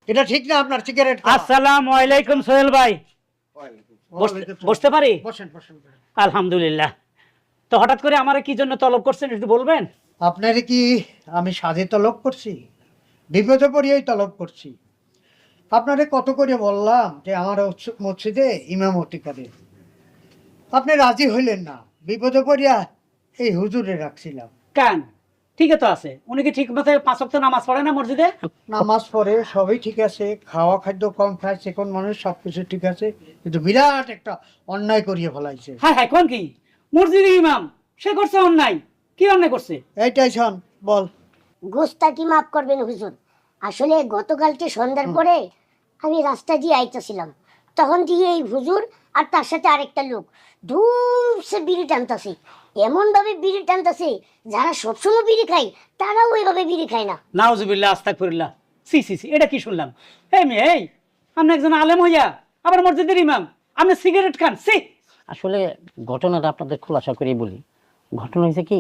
এটা ঠিক না আপনার সিগারেট খাওয়া। আসসালামু আলাইকুম সোহেল ভাই, বসতে পারি? বসেন বসেন। আলহামদুলিল্লাহ। তো হঠাৎ করে আমারে কি জন্য তলব করছেন একটু বলবেন? আপনারে কি আমি সাধে তলব করছি? বিপদে পড়িয়েই তলব করছি। আপনারে কত করে বললাম যে আমার মসজিদে ইমামতি করে, আপনি রাজি হইলেন না। বিপদে পড়িয়া এই হুজুরে রাখছিলাম। কেন? ঠিকই তো আছে, উনি কি ঠিক মতো 5 ওয়াক্ত নামাজ পড়ে না মসজিদে? নামাজ পড়ে, সবই ঠিক আছে, খাওয়া খাদ্য কম খায়, চিকন মানুষ, সবকিছু ঠিক আছে, কিন্তু বিরাট একটা অন্যায় করিয়ে ফেলাইছে। হ্যাঁ হ্যাঁ, কোন কি? মসজিদের ইমাম সে করছে অন্যায়। কি অন্যায় করছে? এইটাই শোন, বল। গোস্তাকি মাফ করবেন হুজুর, আসলে গতকালকে সন্ধ্যার পরে আমি রাস্তা দিয়ে আইতেছিলাম, তখন দিয়ে এই হুজুর আর তার সাথে আরেকটা লোক ধূপসে বিড়ি টানতেছে। এমন ভাবে বিড়ি টানতেছে, যারা সবসময় বিড়ি খায় তারাও ওইভাবে বিড়ি খায় না। নাউজুবিল্লাহ, আস্তাগফিরুল্লাহ। সি সি সি, এটা কি শুনলাম? এই মেয়ে, এই আপনি একজন আলেম হইয়া আবার মসজিদের ইমাম, আপনি সিগারেট খান? সি! আসলে ঘটনাটা আপনাদের খোলাসা করেই বলি। ঘটনা হয়েছে কি,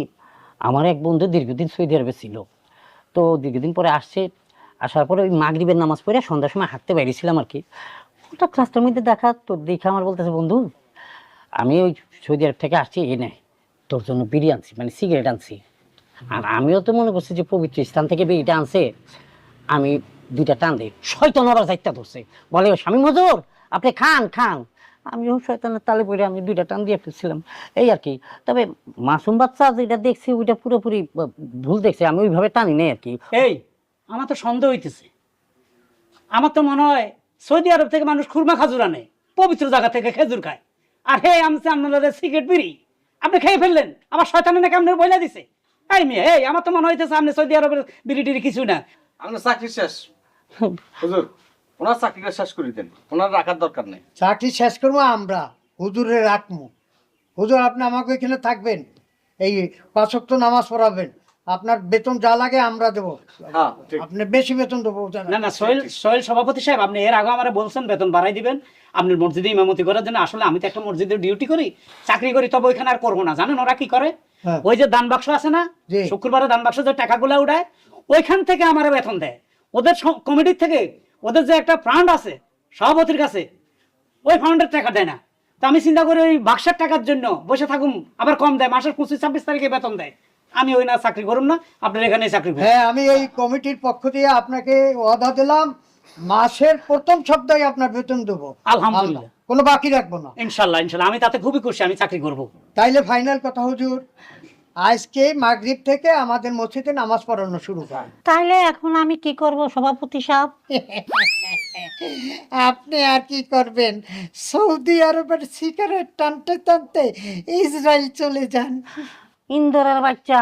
আমার এক বন্ধু দীর্ঘদিন সৌদি আরবে ছিল। তো দীর্ঘদিন পরে আসছে, আসার পরে ওই মাগরিবের নামাজ পড়ে সন্ধ্যার সময় হাঁটতে বেরিয়েছিলাম আর কি। ওটা ক্লাসটার মধ্যে দেখা, তো দেখে আমার বলতেছে, বন্ধু আমি ওই সৌদি আরব থেকে আসছি, এই নেয় তোর জন্য বিড়ি আনছি, মানে সিগারেট আনছি। আর আমিও তো মনে করছি যে পবিত্র স্থান থেকে বিড়িটা আনছে, আমি দুইটা টান দিই, শয়তান ওরা যাইতে ধরছে, বলে স্বামী মজুর আপনি খান খান। আমিও শয়তানের তালে পড়ে আমি দুইটা টান দিয়ে ফেলছিলাম, এই আর কি। তবে মাসুম বাচ্চা যেটা দেখছি ওইটা পুরোপুরি ভুল দেখছে, আমি ওইভাবে টানি নেই আর কি। এই, আমার তো সন্দেহ হইতেছে। আমার তো মনে হয় সৌদি আরব থেকে মানুষ খুরমা খাজুর আনে, পবিত্র জায়গা থেকে খেজুর খায়। আর হে আমছে আপনাদের সিগারেট বিড়ি আপনি খেয়ে ফেললেন, আমার শয়তানে নাকি আপনার বইলা দিছে। এই মেয়ে, এই আমার তো মনে হইতেছে আপনি সৌদি আরবের বিড়ি টিড়ি কিছু না। আপনার চাকরি শেষ হুজুর, ওনার চাকরিটা শেষ করে দেন, ওনার রাখার দরকার নেই। চাকরি শেষ করবো আমরা, হুজুরে রাখবো। হুজুর আপনি আমাকে এখানে থাকবেন, এই 5 ওয়াক্ত নামাজ পড়াবেন, আপনার বেতন যা লাগে আমরা দেবো। হ্যাঁ ঠিক। আপনি বেশি বেতন দেবো। না না, সোহেল সভাপতি সাহেব, আপনি এর আগে আমারে বলছেন বেতন বাড়াই দিবেন আপনার মসজিদে ইমামতি করার জন্য। আসলে আমি তো একটা মসজিদে ডিউটি করি, চাকরি করি, তবে ওইখানে আর করবো না। জানেন ওরা কি করে? হ্যাঁ। ওই যে দান বাক্স আছে না, জি। শুক্রবারে দান বাক্স যে টাকাগুলো উঠায়, ওইখান থেকে আমার বেতন দেয়। ওদের কমিটির থেকে ওদের যে একটা ফান্ড আছে সভাপতির কাছে, ওই ফান্ডের টাকা দেয় না। তো আমি চিন্তা করি ওই বাক্সের টাকার জন্য বসে থাকুম, আবার কম দেয়, মাসের 25-26 তারিখে বেতন দেয়। আমি ওই না চাকরি করুম না, আপনার এখানে চাকরি করুন। হ্যাঁ, আমি এই কমিটির পক্ষ দিয়ে আপনাকে ওয়াদা দিলাম, মাসের প্রথম সপ্তাহে আপনার বেতন দেবো। আলহামদুলিল্লাহ। কোনো বাকি রাখবো না। ইনশাল্লাহ ইনশাল্লাহ, আমি তাতে খুবই খুশি, আমি চাকরি করবো। তাইলে ফাইনাল কথা হুজুর, আজকে মাগরিব থেকে আমাদের মসজিদে নামাজ পড়ানো শুরু করেন। তাইলে এখন আমি কি করব সভাপতি সাহেব? আপনি আর কি করবেন, সৌদি আরবের সিগারেট টানতে টানতে ইসরায়েল চলে যান। ইন্দোরের বাচ্চা,